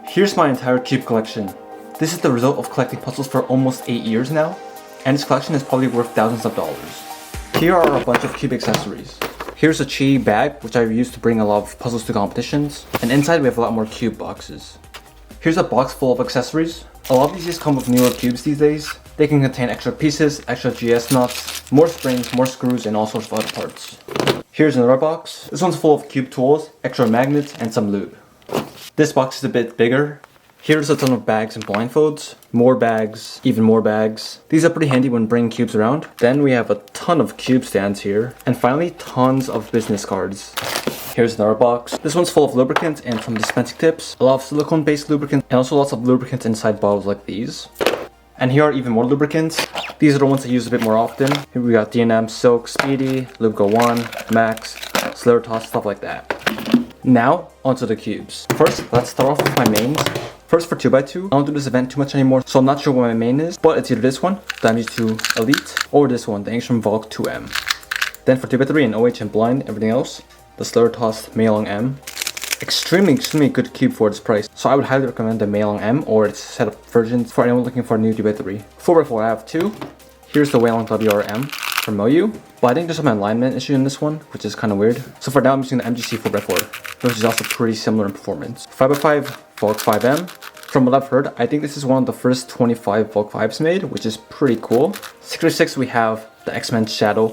Here's my entire cube collection. This is the result of collecting puzzles for almost 8 years now, and this collection is probably worth thousands of dollars. Here are a bunch of cube accessories. Here's a chi bag, which I use to bring a lot of puzzles to competitions, and inside we have a lot more cube boxes. Here's a box full of accessories. A lot of these just come with newer cubes these days. They can contain extra pieces, extra GS nuts, more springs, more screws, and all sorts of other parts. Here's another box. This one's full of cube tools, extra magnets, and some lube. This box is a bit bigger. Here's a ton of bags and blindfolds. More bags, even more bags. These are pretty handy when bringing cubes around. Then we have a ton of cube stands here. And finally, tons of business cards. Here's another box. This one's full of lubricant and some dispensing tips. A lot of silicone-based lubricant and also lots of lubricants inside bottles like these. And here are even more lubricants. These are the ones I use a bit more often. Here we got D&M, Silk, Speedy, Lubco 1, Max, Slur Toss, stuff like that. Now, onto the cubes. First, let's start off with my mains. First for 2x2, I don't do this event too much anymore, so I'm not sure what my main is, but it's either this one, the MG2 Elite, or this one, the Angstrom Volk 2M. Then for 2x3 and OH and blind, everything else, the Slur Toss Meilong M. Extremely good cube for this price, so I would highly recommend the Meilong M or its setup versions for anyone looking for a new 2x3. 4x4 I have two. Here's the Weilong WRM from MoU, but I think there's some alignment issue in this one, which is kind of weird. So for now I'm using the MGC 4x4, which is also pretty similar in performance. 5x5 Volk 5M. From what I've heard, I think this is one of the first 25 Volk 5s made, which is pretty cool. 6x6 we have the X-Men Shadow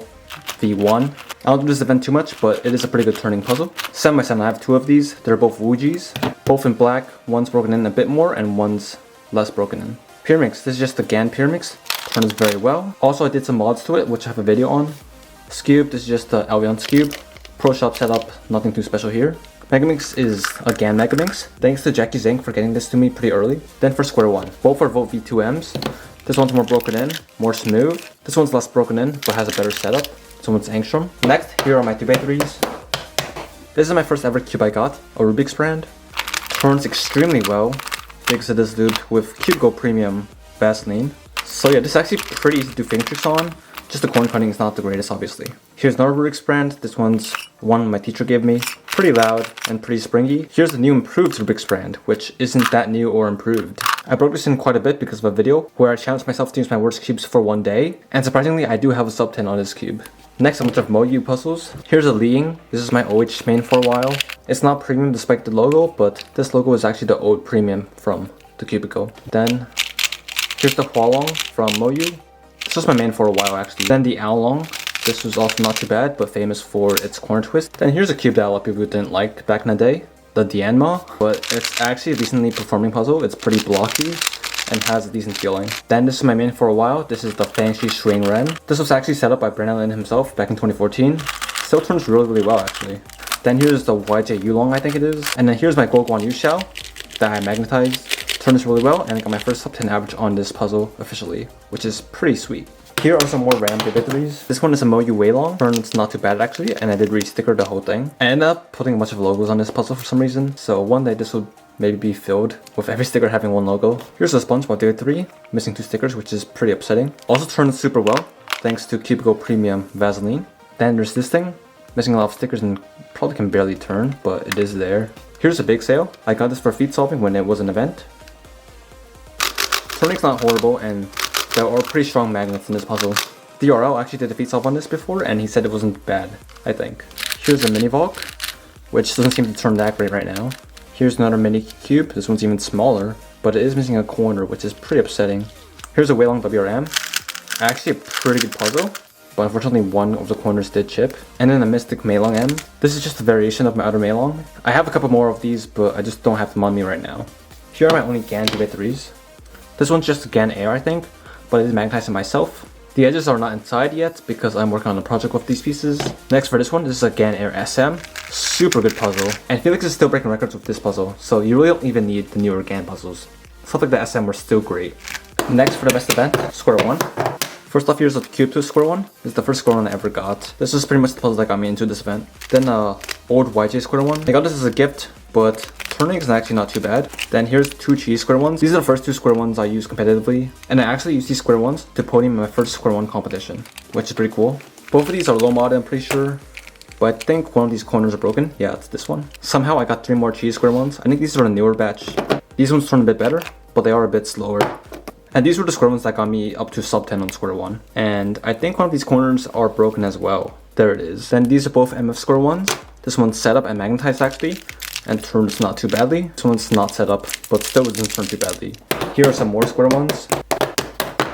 V1. I don't do this event too much, but it is a pretty good turning puzzle. 7x7 I have two of these. They're both Wujis, both in black. One's broken in a bit more and one's less broken in. Pyramix, this is just the GAN Pyramix. Turns very well. Also I did some mods to it, which I have a video on. Scube, this is just the Allianz Cube. Pro Shop setup, nothing too special here. Megaminx is a GAN Megaminx. Thanks to Jackie Zink for getting this to me pretty early. Then for Square One, both are Volt V2Ms. This one's more broken in, more smooth. This one's less broken in, but has a better setup. This one's Angstrom. Next, here are my 2x3s. This is my first ever cube I got, a Rubik's brand. Turns extremely well because it is lubed with Cube Go Premium Vaseline. So yeah, this is actually pretty easy to do finger tricks on. Just the coin cutting is not the greatest, obviously. Here's another Rubik's brand. This one's one my teacher gave me. Pretty loud and pretty springy. Here's the new improved Rubik's brand, which isn't that new or improved. I broke this in quite a bit because of a video where I challenged myself to use my worst cubes for one day, and surprisingly I do have a sub 10 on this cube. Next, a bunch of MoU puzzles. Here's a Liing. This is my OH main for a while. It's not premium despite the logo, but this logo is actually the old premium from the Cubicle. Then, here's the Hualong from MoU. This was my main for a while actually. Then the Aolong. This was also not too bad, but famous for its corner twist. Then here's a cube that a lot of people didn't like back in the day. The Dianma, but it's actually a decently performing puzzle. It's pretty blocky and has a decent feeling. Then this is my main for a while. This is the Fangshi Shuang Ren. This was actually set up by Brennan Lin himself back in 2014. Still turns really well actually. Then here's the YJ Yulong, I think it is. And then here's my Goguan Yuxiao that I magnetized. Turns really well, and I got my first sub 10 average on this puzzle officially, which is pretty sweet. Here are some more random 2x3s. This one is a MoU Weilong. Turns not too bad actually, and I did re-sticker the whole thing. I ended up putting a bunch of logos on this puzzle for some reason, so one day this will maybe be filled with every sticker having one logo. Here's a SpongeBob 2x3, missing two stickers, which is pretty upsetting. Also turns super well, thanks to Cubicle Premium Vaseline. Then there's this thing, missing a lot of stickers and probably can barely turn, but it is there. Here's a big sale. I got this for feat solving when it was an event. Turning's not horrible, and there are pretty strong magnets in this puzzle. DRL actually did a feat solve on this before, and he said it wasn't bad, I think. Here's a mini Volk, which doesn't seem to turn that great right now. Here's another mini cube. This one's even smaller, but it is missing a corner, which is pretty upsetting. Here's a Weilong WRM. Actually a pretty good puzzle, but unfortunately one of the corners did chip. And then a Mystic Meilong M. This is just a variation of my other Meilong. I have a couple more of these, but I just don't have them on me right now. Here are my only GAN 2x3s. This one's just a GAN Air, I think, but it is magnetized myself. The edges are not inside yet because I'm working on a project with these pieces. Next for this one, this is a GAN Air SM. Super good puzzle. And Felix is still breaking records with this puzzle, so you really don't even need the newer GAN puzzles. Stuff like the SM were still great. Next for the best event, Square One. First off, here's a Cube 2 Square One. This is the first Square One I ever got. This is pretty much the puzzle that got me into this event. Then old YJ Square One. I got this as a gift, but turning is actually not too bad. Then here's two Chi Square Ones. These are the first two Square Ones I use competitively, and I actually used these Square Ones to podium in my first Square One competition, which is pretty cool. Both of these are low mod, I'm pretty sure, but I think one of these corners are broken. Yeah, it's this one. Somehow I got three more Chi Square Ones. I think these are a newer batch. These ones turn a bit better, but they are a bit slower. And these were the square ones that got me up to sub 10 on square 1. And I think one of these corners are broken as well. There it is. And these are both MF square ones. This one's set up and magnetized actually, and turns not too badly. This one's not set up, but still doesn't turn too badly. Here are some more square ones.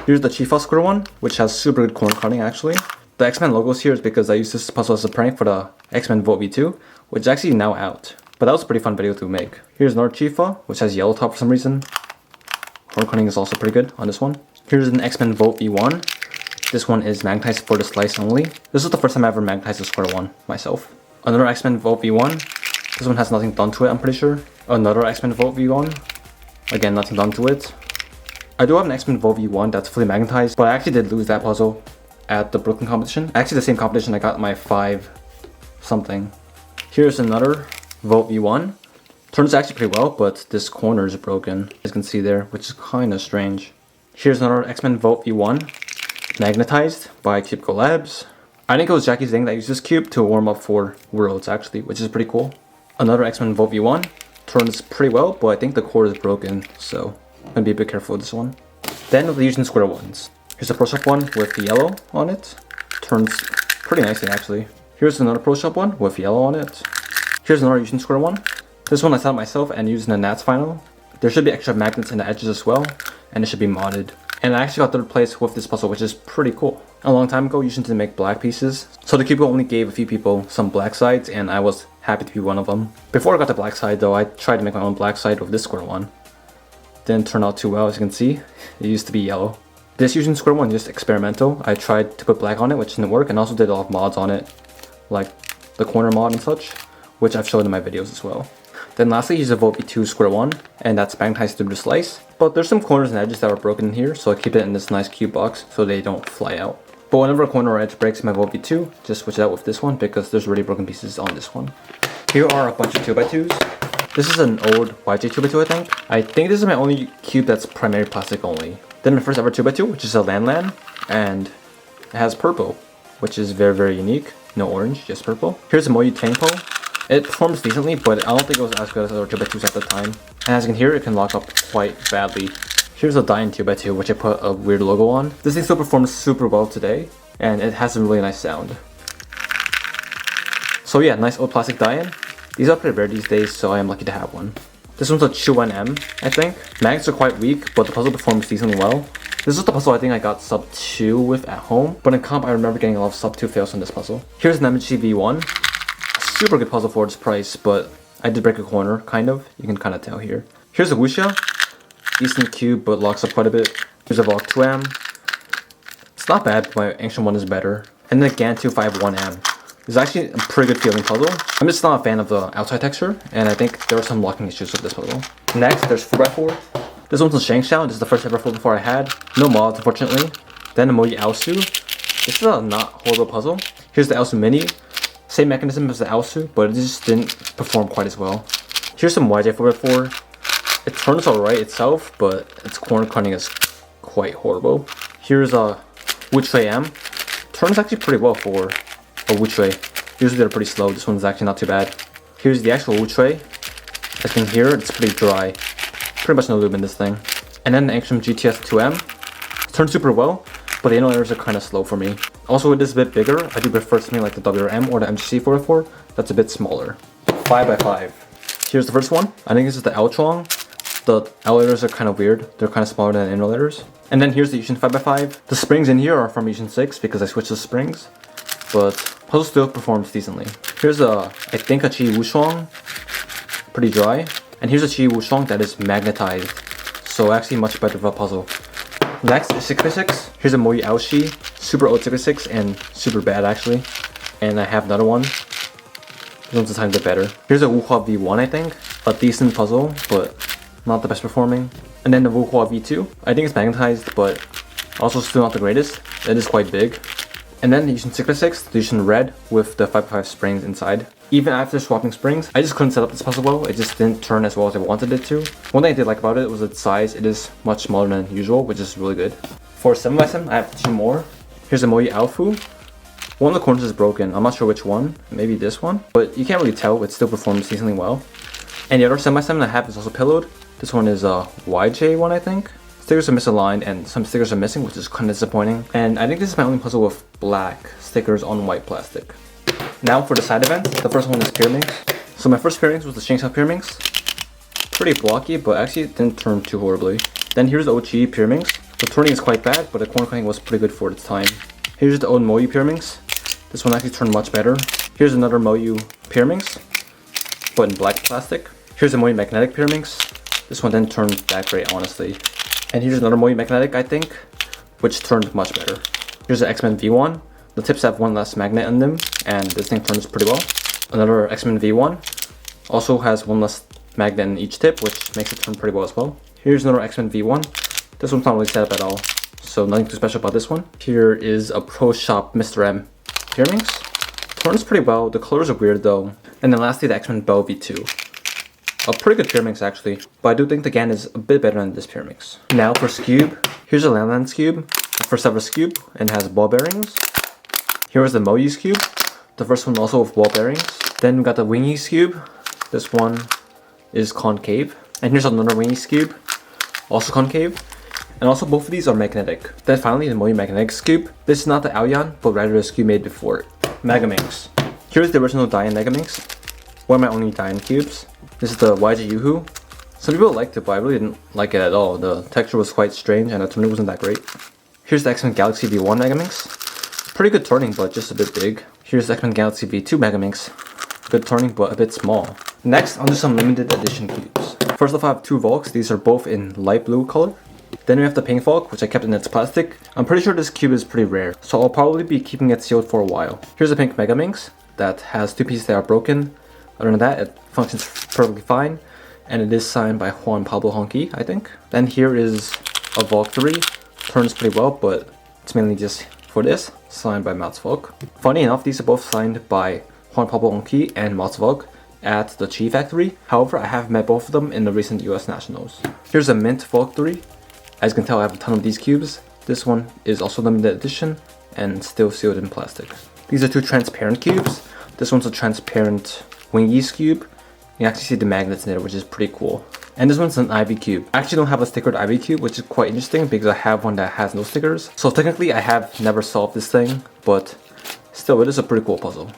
Here's the Chifa square one, which has super good corner cutting actually. The X-Men logos here is because I used this puzzle as a prank for the X-Men Vote V2, which is actually now out. But that was a pretty fun video to make. Here's another Chifa, which has yellow top for some reason. Corner cutting is also pretty good on this one. Here's an X-Men Vote V1. This one is magnetized for the slice only. This is the first time I ever magnetized a square one myself. Another X-Men Vote V1. This one has nothing done to it, I'm pretty sure. Another X-Men Vote V1. Again, nothing done to it. I do have an X-Men Vote V1 that's fully magnetized, but I actually did lose that puzzle at the Brooklyn competition. Actually the same competition I got my 5 something. Here's another Vote V1. Turns actually pretty well, but this corner is broken, as you can see there, which is kind of strange. Here's another X-Men Vote V1, magnetized by Cubicle Labs. I think it was Jackie Zing that used this cube to warm up for Worlds actually, which is pretty cool. Another X-Men Vote V1, turns pretty well, but I think the core is broken, so I'm gonna be a bit careful with this one. Then with the Fusion square ones. Here's a Pro Shop one with the yellow on it. Turns pretty nicely actually. Here's another Pro Shop one with yellow on it. Here's another Fusion square one. This one I set up myself and using a Nats final. There should be extra magnets in the edges as well, and it should be modded. And I actually got third place with this puzzle, which is pretty cool. A long time ago, Fusion didn't make black pieces, so the cube only gave a few people some black sides, and I was happy to be one of them. Before I got the black side though, I tried to make my own black side with this square one. Didn't turn out too well, as you can see. It used to be yellow. This Fusion square one is just experimental. I tried to put black on it, which didn't work, and also did a lot of mods on it, like the corner mod and such, which I've shown in my videos as well. Then lastly, here's a Vote V2 square one, and that's magnetized through the slice. But there's some corners and edges that are broken in here, so I keep it in this nice cube box so they don't fly out. But whenever a corner or edge breaks in my Vote V2, just switch it out with this one because there's already broken pieces on this one. Here are a bunch of 2x2s. This is an old YJ 2x2 I think. I think this is my only cube that's primary plastic only. Then my first ever 2x2, which is a Lan, and it has purple, which is very, very unique. No orange, just purple. Here's a Moyu Tangpo. It performs decently, but I don't think it was as good as other 2x2s at the time. And as you can hear, it can lock up quite badly. Here's a Dian 2x2, which I put a weird logo on. This thing still performs super well today, and it has a really nice sound. So yeah, nice old plastic Dian. These are pretty rare these days, so I am lucky to have one. This one's a Chuan M, I think. Magnets are quite weak, but the puzzle performs decently well. This is the puzzle I think I got sub 2 with at home, but in comp I remember getting a lot of sub 2 fails on this puzzle. Here's an MG V1. Super good puzzle for its price, but I did break a corner, kind of. You can kind of tell here. Here's a Wuxia. Decent cube, but locks up quite a bit. Here's a Valk 2M. It's not bad, but my ancient one is better. And then the Gan 251M. It's actually a pretty good feeling puzzle. I'm just not a fan of the outside texture, and I think there are some locking issues with this puzzle. Next, there's 4x4. This one's a Shangxiao. This is the first ever 4x4 I had. No mods, unfortunately. Then a Moyi Aosu. This is a not horrible puzzle. Here's the Aosu Mini. Same mechanism as the Aosu, but it just didn't perform quite as well. Here's some YJ 4x4. It turns alright itself, but its corner cutting is quite horrible. Here's a Wuchui M. Turns actually pretty well for a Wuchui. Usually they're pretty slow, this one's actually not too bad. Here's the actual Wuchui. As you can hear, it's pretty dry. Pretty much no lube in this thing. And then the Angstrom GTS 2M. Turns super well, but the inner layers are kind of slow for me. Also, it is a bit bigger. I do prefer something like the WRM or the MGC 4x4 that's a bit smaller. 5x5. Here's the first one. I think this is the L-Chuang. The L-layers are kind of weird. They're kind of smaller than the inner layers. And then here's the Yushin 5x5. The springs in here are from Yushin 6 because I switched the springs. But puzzle still performs decently. Here's I think a Chi Wuxuang. Pretty dry. And here's a Chi Wuxuang that is magnetized. So actually much better of a puzzle. Next is 6x6. Here's a Moyi Aoshi. Super old 6x6 and super bad actually. And I have another one. This one's a tiny bit better. Here's a Wuhua V1 I think. A decent puzzle, but not the best performing. And then the Wuhua V2. I think it's magnetized, but also still not the greatest. It is quite big. And then the Yushin 6x6, the Yushin Red with the 5x5 springs inside. Even after swapping springs, I just couldn't set up this puzzle well. It just didn't turn as well as I wanted it to. One thing I did like about it was its size. It is much smaller than usual, which is really good. For 7x7, I have 2 more. Here's a Moyi Aofu. One of the corners is broken. I'm not sure which one. Maybe this one. But you can't really tell. It still performs decently well. And the other 7x7 I have is also pillowed. This one is a YJ one, I think. Stickers are misaligned and some stickers are missing, which is kind of disappointing. And I think this is my only puzzle with black stickers on white plastic. Now for the side events, the first one is Megaminx. So my first Megaminx was the Shanghai Megaminx. Pretty blocky, but actually it didn't turn too horribly. Then here's the OG Megaminx. The turning is quite bad, but the corner cutting was pretty good for its time. Here's the old Moyu Megaminx. This one actually turned much better. Here's another Moyu Megaminx, but in black plastic. Here's a Moyu Magnetic Megaminx. This one didn't turn that great, honestly. And here's another Moyu Magnetic, I think, which turned much better. Here's the X-Men V1. The tips have one less magnet in them, and this thing turns pretty well. Another X-Men V1 also has one less magnet in each tip, which makes it turn pretty well as well. Here's another X-Men V1. This one's not really set up at all, so nothing too special about this one. Here is a Pro Shop Mr. M Megaminx. Turns pretty well. The colors are weird though. And then lastly, the X-Men Bell V2. A pretty good Megaminx actually, but I do think the GAN is a bit better than this Megaminx. Now for Scube. Here's a Landland Cube, the first ever Cube, and has ball bearings. Here is the Moyu Cube, the first one also with ball bearings. Then we got the Wingy Cube. This one is concave. And here's another Wingy Cube, also concave. And also both of these are magnetic. Then finally the Moyu Magnetic Cube. This is not the Aoyan, but rather a Cube made before it. Megaminx. Here's the original Dian Megaminx. One of my only Dian cubes. This is the YG Yuhu. Some people liked it, but I really didn't like it at all. The texture was quite strange and the turning wasn't that great. Here's the X-Men Galaxy V1 Megaminx. Pretty good turning, but just a bit big. Here's the X-Men Galaxy V2 Megaminx. Good turning, but a bit small. Next, onto some limited edition cubes. First off, I have two Volks. These are both in light blue color. Then we have the Pink Volk, which I kept in its plastic. I'm pretty sure this cube is pretty rare, so I'll probably be keeping it sealed for a while. Here's a Pink Megaminx that has two pieces that are broken. Other than that, it functions perfectly fine, and it is signed by Juan Pablo Honky, I think. Then here is a Volk 3. Turns pretty well, but it's mainly just for this, signed by Mats Volk. Funny enough, these are both signed by Juan Pablo Honky and Mats Volk at the Chi Factory. However, I have met both of them in the recent US Nationals. Here's a Mint Volk 3. As you can tell, I have a ton of these cubes. This one is also limited edition and still sealed in plastic. These are two transparent cubes. This one's a transparent Wingies cube. You can actually see the magnets in there, which is pretty cool. And this one's an Ivy cube. I actually don't have a stickered Ivy cube, which is quite interesting because I have one that has no stickers. So technically I have never solved this thing, but still it is a pretty cool puzzle.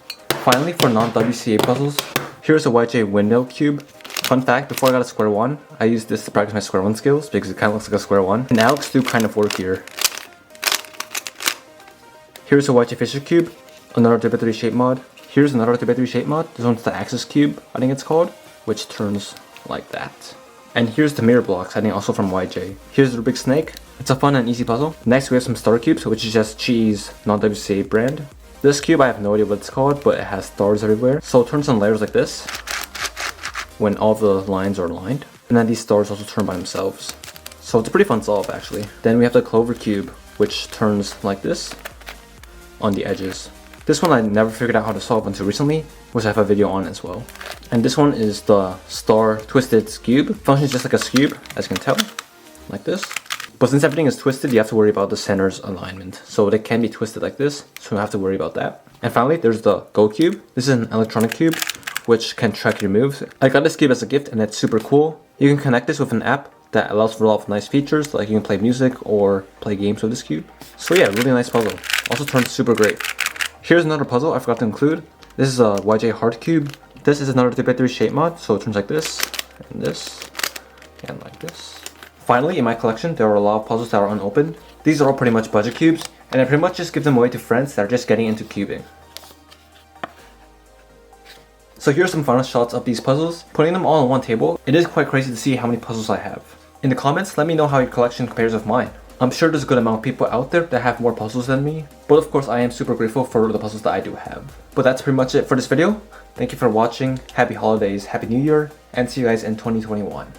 Finally, for non-WCA puzzles, here's a YJ windmill cube. Fun fact, before I got a square one, I used this to practice my square one skills because it kind of looks like a square one. And Alex do kind of work here. Here's a YJ Fisher cube, another 3x3 shape mod. Here's another 3x3 shape mod. This one's the Axis cube, I think it's called, which turns like that. And here's the mirror blocks, I think also from YJ. Here's the Rubik snake. It's a fun and easy puzzle. Next we have some star cubes, which is just Chi's non-WCA brand. This cube, I have no idea what it's called, but it has stars everywhere. So it turns on layers like this when all the lines are aligned. And then these stars also turn by themselves. So it's a pretty fun solve actually. Then we have the Clover cube, which turns like this on the edges. This one I never figured out how to solve until recently, which I have a video on as well. And this one is the Star Twisted Cube. Functions just like a cube, as you can tell, like this. But since everything is twisted, you have to worry about the center's alignment. So they can be twisted like this, so you have to worry about that. And finally, there's the Go Cube. This is an electronic cube, which can track your moves. I got this cube as a gift and it's super cool. You can connect this with an app that allows for a lot of nice features, like you can play music or play games with this cube. So yeah, really nice puzzle. Also turns super great. Here's another puzzle I forgot to include. This is a YJ Heart Cube. This is another 3x3 shape mod, so it turns like this, and like this. Finally, in my collection, there are a lot of puzzles that are unopened. These are all pretty much budget cubes, and I pretty much just give them away to friends that are just getting into cubing. So here's some final shots of these puzzles. Putting them all on one table, it is quite crazy to see how many puzzles I have. In the comments, let me know how your collection compares with mine. I'm sure there's a good amount of people out there that have more puzzles than me, but of course I am super grateful for the puzzles that I do have. But that's pretty much it for this video. Thank you for watching, happy holidays, happy new year, and see you guys in 2021.